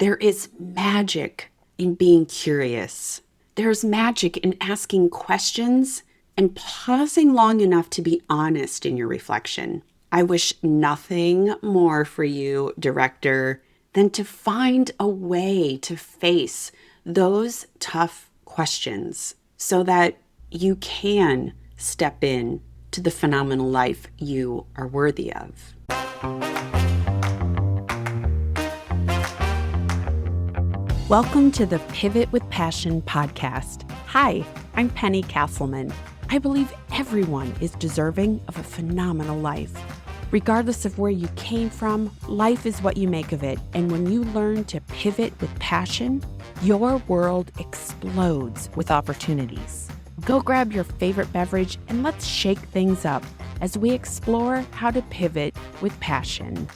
There is magic in being curious. There's magic in asking questions and pausing long enough to be honest in your reflection. I wish nothing more for you, director, than to find a way to face those tough questions so that you can step in to the phenomenal life you are worthy of. Welcome to the Pivot with Passion podcast. Hi, I'm Penny Casselman. I believe everyone is deserving of a phenomenal life. Regardless of where you came from, life is what you make of it. And when you learn to pivot with passion, your world explodes with opportunities. Go grab your favorite beverage and let's shake things up as we explore how to pivot with passion.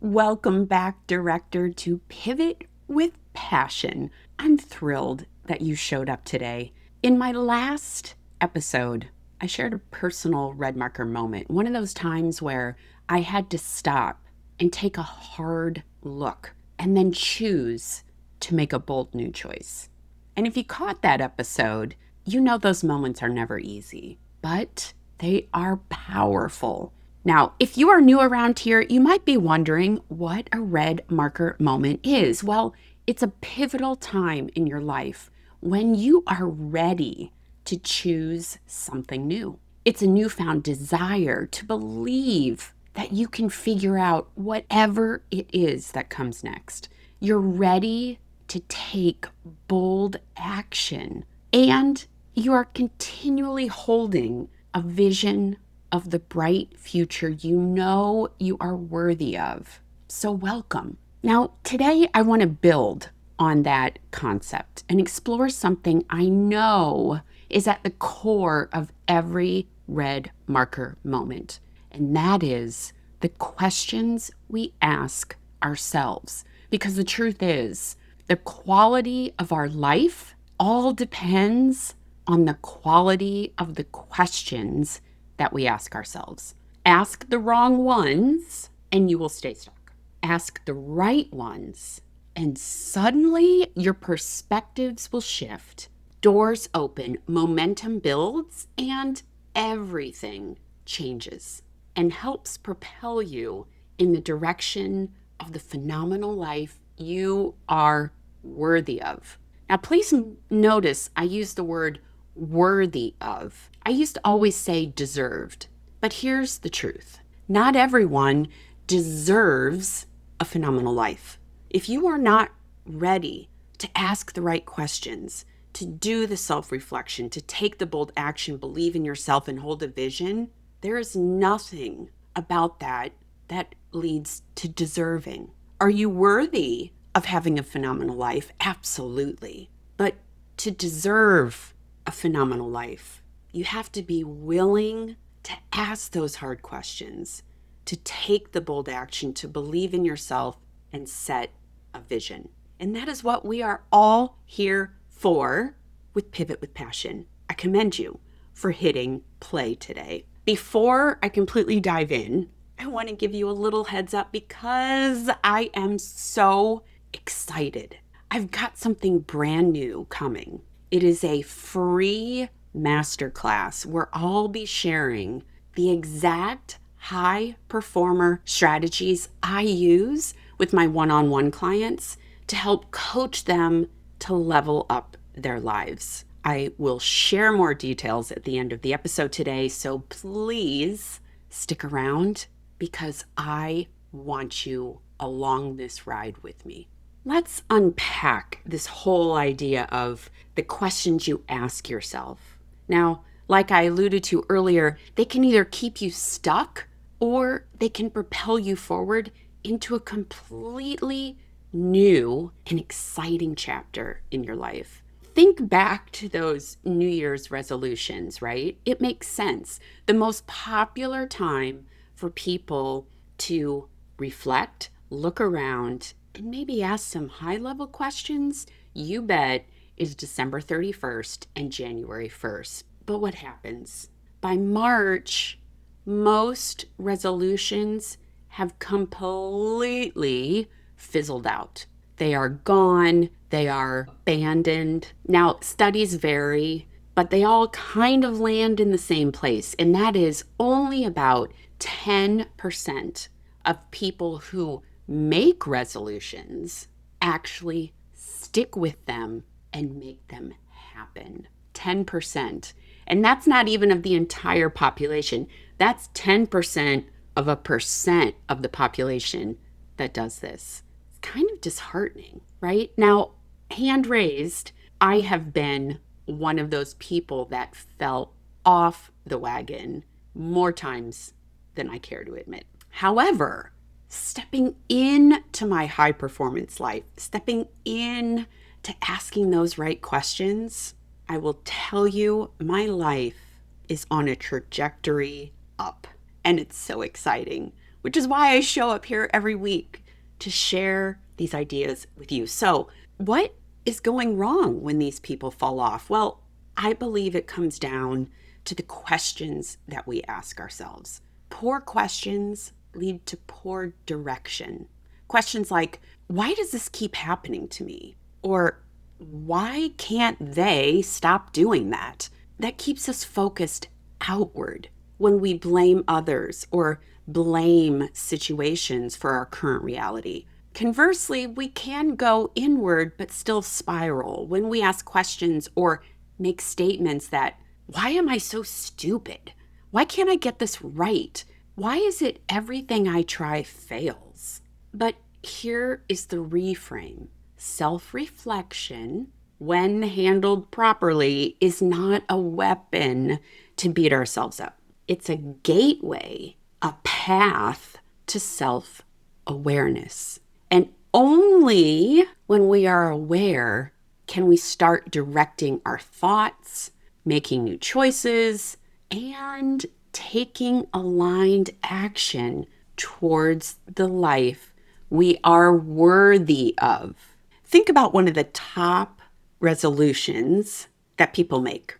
Welcome back, director, to Pivot with Passion. I'm thrilled that you showed up today. In my last episode, I shared a personal red marker moment, one of those times where I had to stop and take a hard look and then choose to make a bold new choice. And if you caught that episode, you know those moments are never easy, but they are powerful. Now, if you are new around here, you might be wondering what a red marker moment is. Well, it's a pivotal time in your life when you are ready to choose something new. It's a newfound desire to believe that you can figure out whatever it is that comes next. You're ready to take bold action, and you are continually holding a vision of the bright future you know you are worthy of. So welcome. Now, today I want to build on that concept and explore something I know is at the core of every red marker moment, and that is the questions we ask ourselves. Because the truth is, the quality of our life all depends on the quality of the questions that we ask ourselves. Ask the wrong ones and you will stay stuck. Ask the right ones and suddenly your perspectives will shift. Doors open, momentum builds, and everything changes and helps propel you in the direction of the phenomenal life you are worthy of. Now, please notice I use the word worthy of. I used to always say deserved, but here's the truth. Not everyone deserves a phenomenal life. If you are not ready to ask the right questions, to do the self-reflection, to take the bold action, believe in yourself, and hold a vision, there is nothing about that that leads to deserving. Are you worthy of having a phenomenal life? Absolutely. But to deserve a phenomenal life, you have to be willing to ask those hard questions, to take the bold action, to believe in yourself and set a vision. And that is what we are all here for with Pivot with Passion. I commend you for hitting play today. Before I completely dive in, I want to give you a little heads up because I am so excited. I've got something brand new coming. It is a free masterclass where I'll be sharing the exact high performer strategies I use with my one-on-one clients to help coach them to level up their lives. I will share more details at the end of the episode today, so please stick around because I want you along this ride with me. Let's unpack this whole idea of the questions you ask yourself. Now, like I alluded to earlier, they can either keep you stuck or they can propel you forward into a completely new and exciting chapter in your life. Think back to those New Year's resolutions, right? It makes sense. The most popular time for people to reflect, look around, and maybe ask some high-level questions, you bet, is December 31st and January 1st. But what happens? By March, most resolutions have completely fizzled out. They are gone. They are abandoned. Now, studies vary, but they all kind of land in the same place. And that is only about 10% of people who make resolutions actually stick with them and make them happen. 10%. And that's not even of the entire population. That's 10% of a percent of the population that does this. It's kind of disheartening, right? Now, hand raised, I have been one of those people that fell off the wagon more times than I care to admit. However, stepping into my high performance life, stepping in to asking those right questions, I will tell you my life is on a trajectory up. And it's so exciting, which is why I show up here every week to share these ideas with you. So, what is going wrong when these people fall off? Well, I believe it comes down to the questions that we ask ourselves. Poor questions lead to poor direction. Questions like, why does this keep happening to me? Or why can't they stop doing that? That keeps us focused outward when we blame others or blame situations for our current reality. Conversely, we can go inward but still spiral when we ask questions or make statements that, why am I so stupid? Why can't I get this right? Why is it everything I try fails? But here is the reframe. Self-reflection, when handled properly, is not a weapon to beat ourselves up. It's a gateway, a path to self-awareness. And only when we are aware can we start directing our thoughts, making new choices, and taking aligned action towards the life we are worthy of. Think about one of the top resolutions that people make.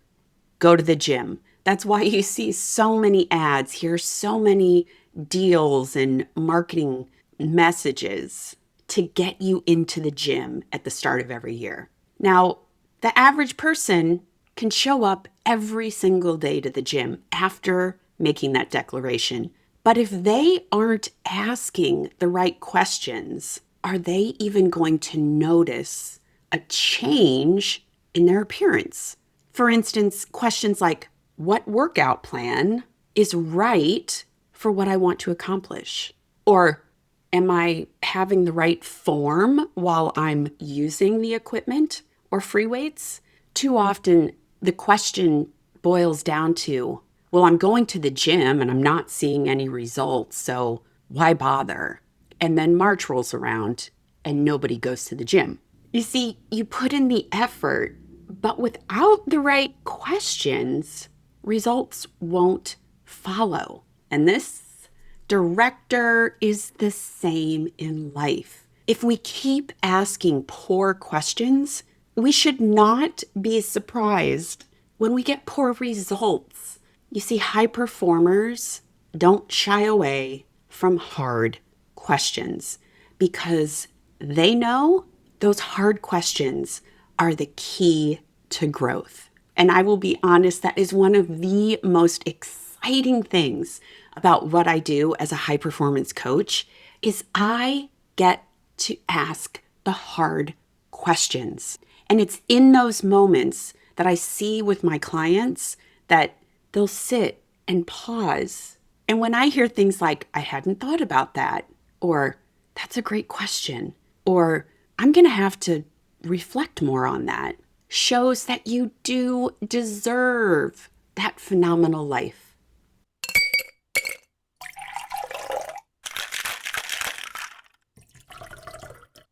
Go to the gym. That's why you see so many ads, hear so many deals and marketing messages to get you into the gym at the start of every year. Now, the average person can show up every single day to the gym after making that declaration. But if they aren't asking the right questions, are they even going to notice a change in their appearance? For instance, questions like, what workout plan is right for what I want to accomplish? Or, am I having the right form while I'm using the equipment or free weights? Too often, the question boils down to, well, I'm going to the gym and I'm not seeing any results, so why bother? And then March rolls around and nobody goes to the gym. You see, you put in the effort, but without the right questions, results won't follow. And this director is the same in life. If we keep asking poor questions, we should not be surprised when we get poor results. You see, high performers don't shy away from hard questions because they know those hard questions are the key to growth. And I will be honest, that is one of the most exciting things about what I do as a high performance coach is I get to ask the hard questions. And it's in those moments that I see with my clients that they'll sit and pause. And when I hear things like, I hadn't thought about that, or that's a great question, or I'm going to have to reflect more on that, shows that you do deserve that phenomenal life.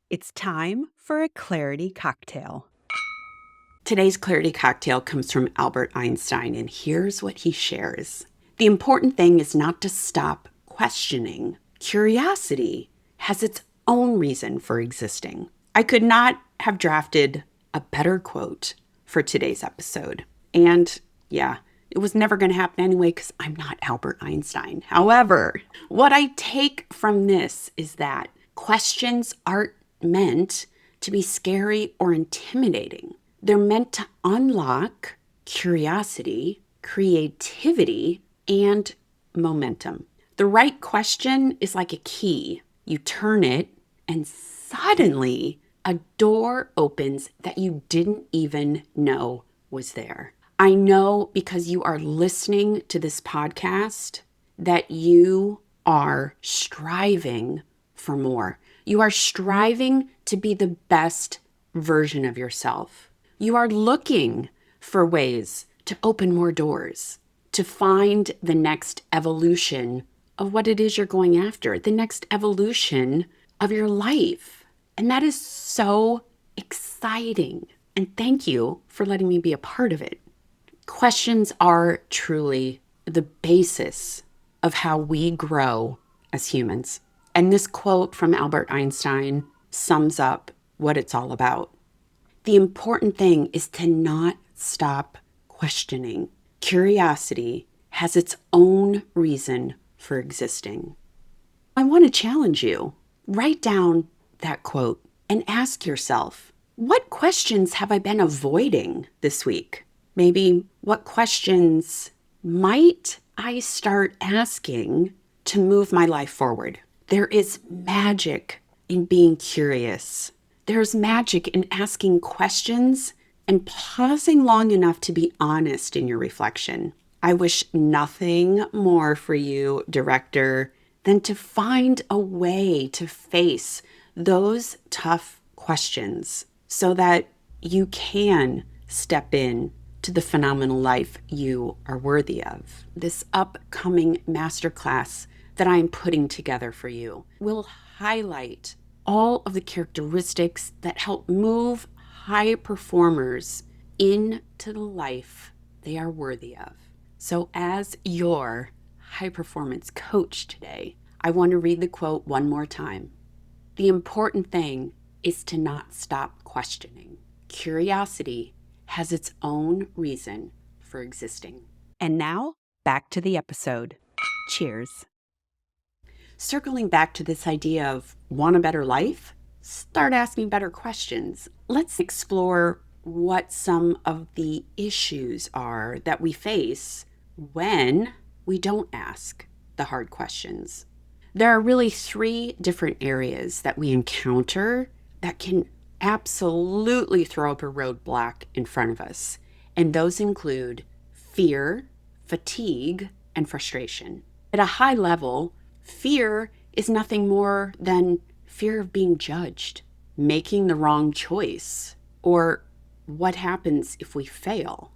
It's time for a clarity cocktail. Today's clarity cocktail comes from Albert Einstein, and here's what he shares. The important thing is not to stop questioning. Curiosity has its own reason for existing. I could not have drafted a better quote for today's episode. And yeah, It was never going to happen anyway because I'm not Albert Einstein. However, what I take from this is that questions aren't meant to be scary or intimidating. They're meant to unlock curiosity, creativity, and momentum. The right question is like a key. You turn it, and suddenly a door opens that you didn't even know was there. I know because you are listening to this podcast that you are striving for more. You are striving to be the best version of yourself. You are looking for ways to open more doors, to find the next evolution of what it is you're going after, the next evolution of your life. And that is so exciting. And thank you for letting me be a part of it. Questions are truly the basis of how we grow as humans. And this quote from Albert Einstein sums up what it's all about. The important thing is to not stop questioning. Curiosity has its own reason for existing. I want to challenge you. Write down that quote and ask yourself, what questions have I been avoiding this week? Maybe what questions might I start asking to move my life forward? There is magic in being curious. There's magic in asking questions and pausing long enough to be honest in your reflection. I wish nothing more for you, director, than to find a way to face those tough questions so that you can step in to the phenomenal life you are worthy of. This upcoming masterclass that I'm putting together for you will highlight all of the characteristics that help move high performers into the life they are worthy of. So as your high performance coach today, I want to read the quote one more time. The important thing is to not stop questioning. Curiosity has its own reason for existing. And now, back to the episode. Cheers. Circling back to this idea of want a better life, start asking better questions. Let's explore what some of the issues are that we face when we don't ask the hard questions. There are really 3 different areas that we encounter that can absolutely throw up a roadblock in front of us. And those include fear, fatigue, and frustration. At a high level, fear is nothing more than fear of being judged, making the wrong choice, or what happens if we fail.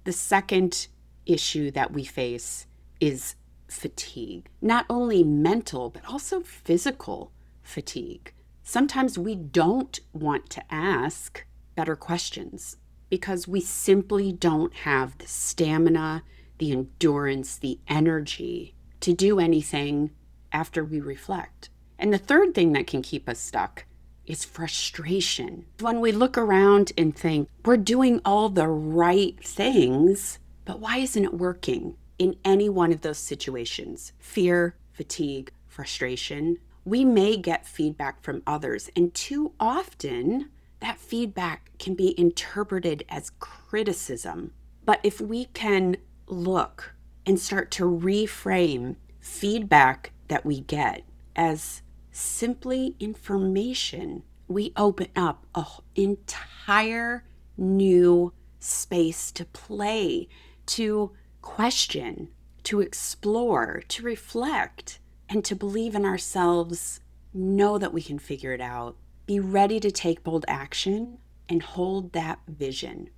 The second issue that we face is fatigue, not only mental, but also physical fatigue. Sometimes we don't want to ask better questions because we simply don't have the stamina, the endurance, the energy to do anything after we reflect. And the third thing that can keep us stuck is frustration. When we look around and think, we're doing all the right things, but why isn't it working? In any one of those situations, fear, fatigue, frustration, we may get feedback from others. And too often, that feedback can be interpreted as criticism. But if we can look and start to reframe feedback that we get as simply information, we open up an entire new space to play, to question, to explore, to reflect, and to believe in ourselves, know that we can figure it out, be ready to take bold action, and hold that vision.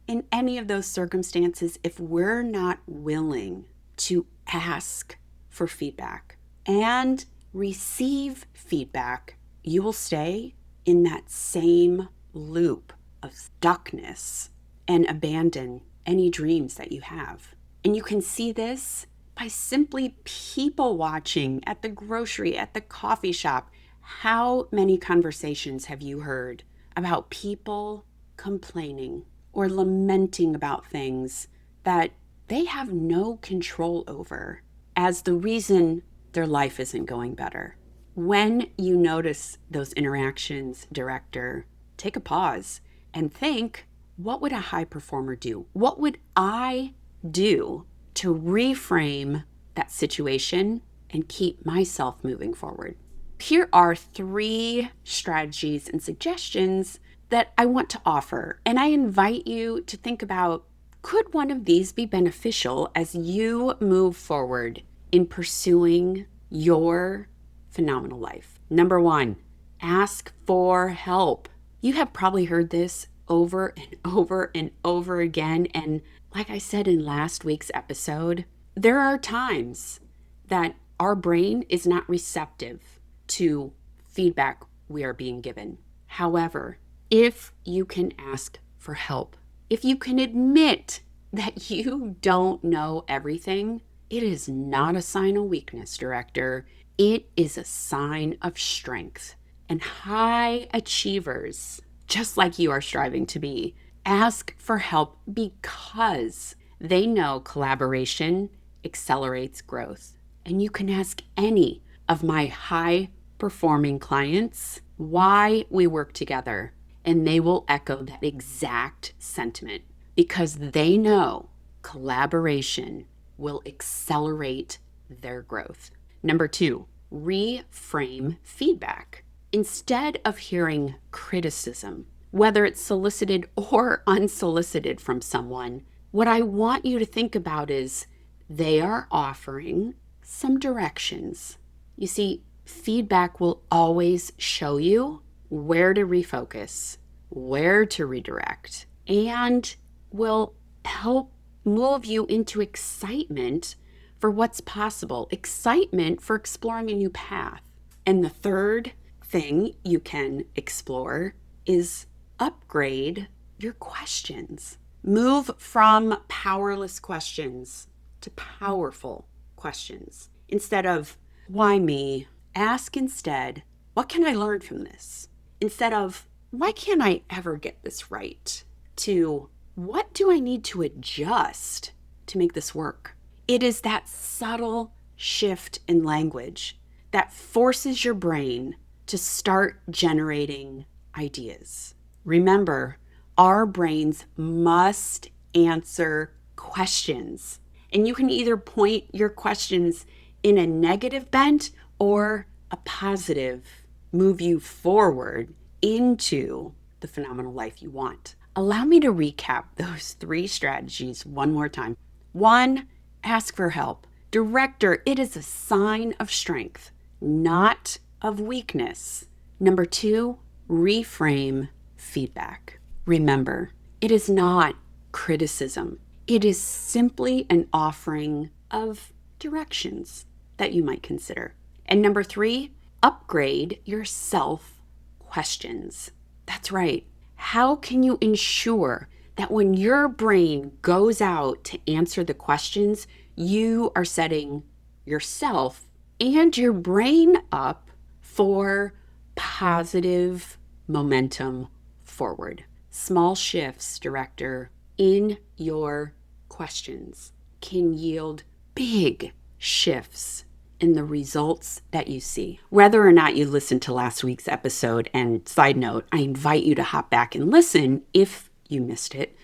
In any of those circumstances, if we're not willing to ask for feedback and receive feedback, you will stay in that same loop of stuckness and abandon any dreams that you have. And you can see this by simply people watching at the grocery, at the coffee shop. How many conversations have you heard about people complaining or lamenting about things that they have no control over as the reason their life isn't going better. When you notice those interactions, director, take a pause and think, what would a high performer do? What would I do to reframe that situation and keep myself moving forward? Here are 3 strategies and suggestions that I want to offer. And I invite you to think about, could one of these be beneficial as you move forward in pursuing your phenomenal life? Number 1, ask for help. You have probably heard this over and over and over again. And like I said in last week's episode, there are times that our brain is not receptive to feedback we are being given. However, if you can ask for help, if you can admit that you don't know everything, it is not a sign of weakness, director. It is a sign of strength. And high achievers, just like you are striving to be, ask for help because they know collaboration accelerates growth. And you can ask any of my high performing clients why we work together, and they will echo that exact sentiment because they know collaboration will accelerate their growth. Number 2, reframe feedback. Instead of hearing criticism, whether it's solicited or unsolicited from someone, what I want you to think about is they are offering some directions. You see, feedback will always show you where to refocus, where to redirect, and will help move you into excitement for what's possible, excitement for exploring a new path. And the third thing you can explore is upgrade your questions. Move from powerless questions to powerful questions. Instead of, why me? Ask instead, what can I learn from this? Instead of, why can't I ever get this right? To, what do I need to adjust to make this work? It is that subtle shift in language that forces your brain to start generating ideas. Remember, our brains must answer questions. And you can either point your questions in a negative bent or a positive, move you forward into the phenomenal life you want. Allow me to recap those 3 strategies one more time. 1, ask for help. Director, it is a sign of strength, not of weakness. Number 2, reframe feedback. Remember, it is not criticism. It is simply an offering of directions that you might consider. And number 3, upgrade your self-questions. That's right. How can you ensure that when your brain goes out to answer the questions, you are setting yourself and your brain up for positive momentum forward? Small shifts, director, in your questions can yield big shifts in the results that you see. Whether or not you listened to last week's episode, and side note, I invite you to hop back and listen if you missed it.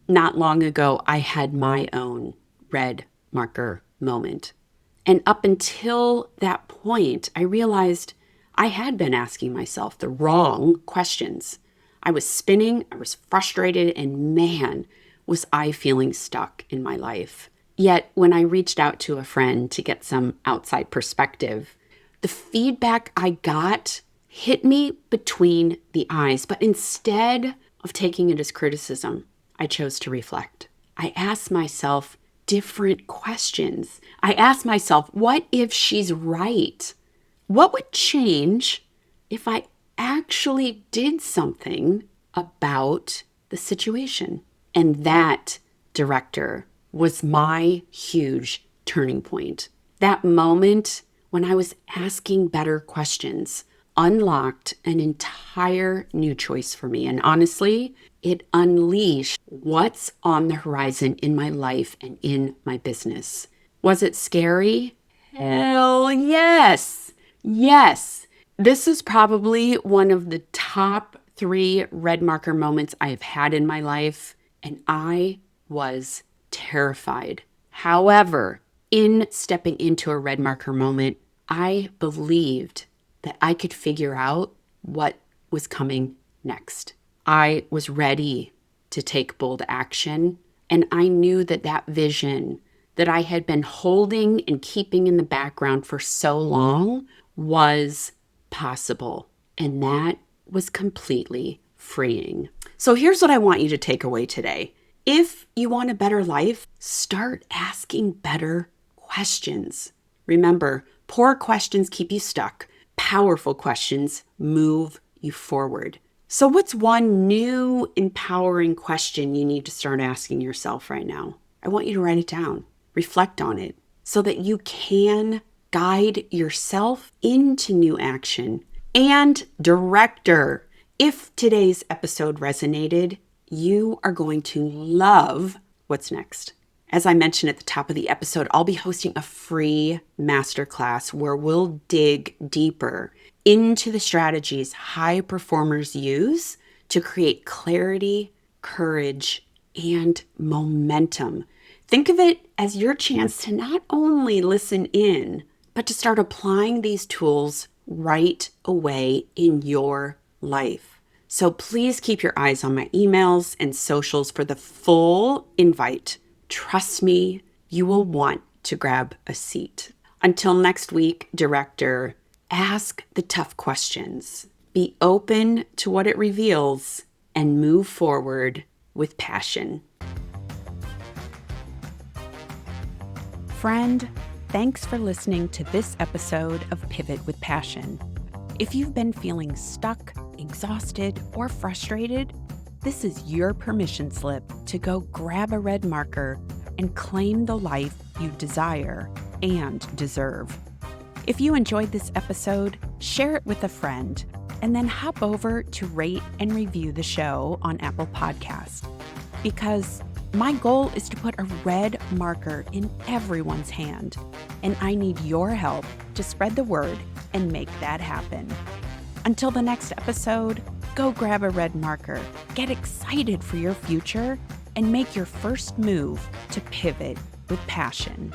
Not long ago, I had my own red marker moment. And up until that point, I realized I had been asking myself the wrong questions. I was spinning, I was frustrated, and man, was I feeling stuck in my life. Yet, when I reached out to a friend to get some outside perspective, the feedback I got hit me between the eyes. But instead of taking it as criticism, I chose to reflect. I asked myself different questions. I asked myself, what if she's right? What would change if I actually did something about the situation? And that, director, was my huge turning point. That moment when I was asking better questions, unlocked an entire new choice for me. And honestly, it unleashed what's on the horizon in my life and in my business. Was it scary? Hell yes. Yes. This is probably one of the top 3 red marker moments I have had in my life, and I was terrified. However, in stepping into a red marker moment, I believed that I could figure out what was coming next. I was ready to take bold action, and I knew that that vision that I had been holding and keeping in the background for so long was possible, and that was completely freeing. So here's what I want you to take away today. If you want a better life, start asking better questions. Remember, poor questions keep you stuck. Powerful questions move you forward. So what's one new empowering question you need to start asking yourself right now? I want you to write it down. Reflect on it so that you can guide yourself into new action. And director, if today's episode resonated, you are going to love what's next. As I mentioned at the top of the episode, I'll be hosting a free masterclass where we'll dig deeper into the strategies high performers use to create clarity, courage, and momentum. Think of it as your chance to not only listen in, but to start applying these tools right away in your life. So please keep your eyes on my emails and socials for the full invite. Trust me, you will want to grab a seat. Until next week, director, ask the tough questions. Be open to what it reveals and move forward with passion. Friend, thanks for listening to this episode of Pivot with Passion. If you've been feeling stuck, exhausted, or frustrated, this is your permission slip to go grab a red marker and claim the life you desire and deserve. If you enjoyed this episode, share it with a friend, and then hop over to rate and review the show on Apple Podcasts. Because my goal is to put a red marker in everyone's hand, and I need your help to spread the word and make that happen. Until the next episode, go grab a red marker, get excited for your future, and make your first move to pivot with passion.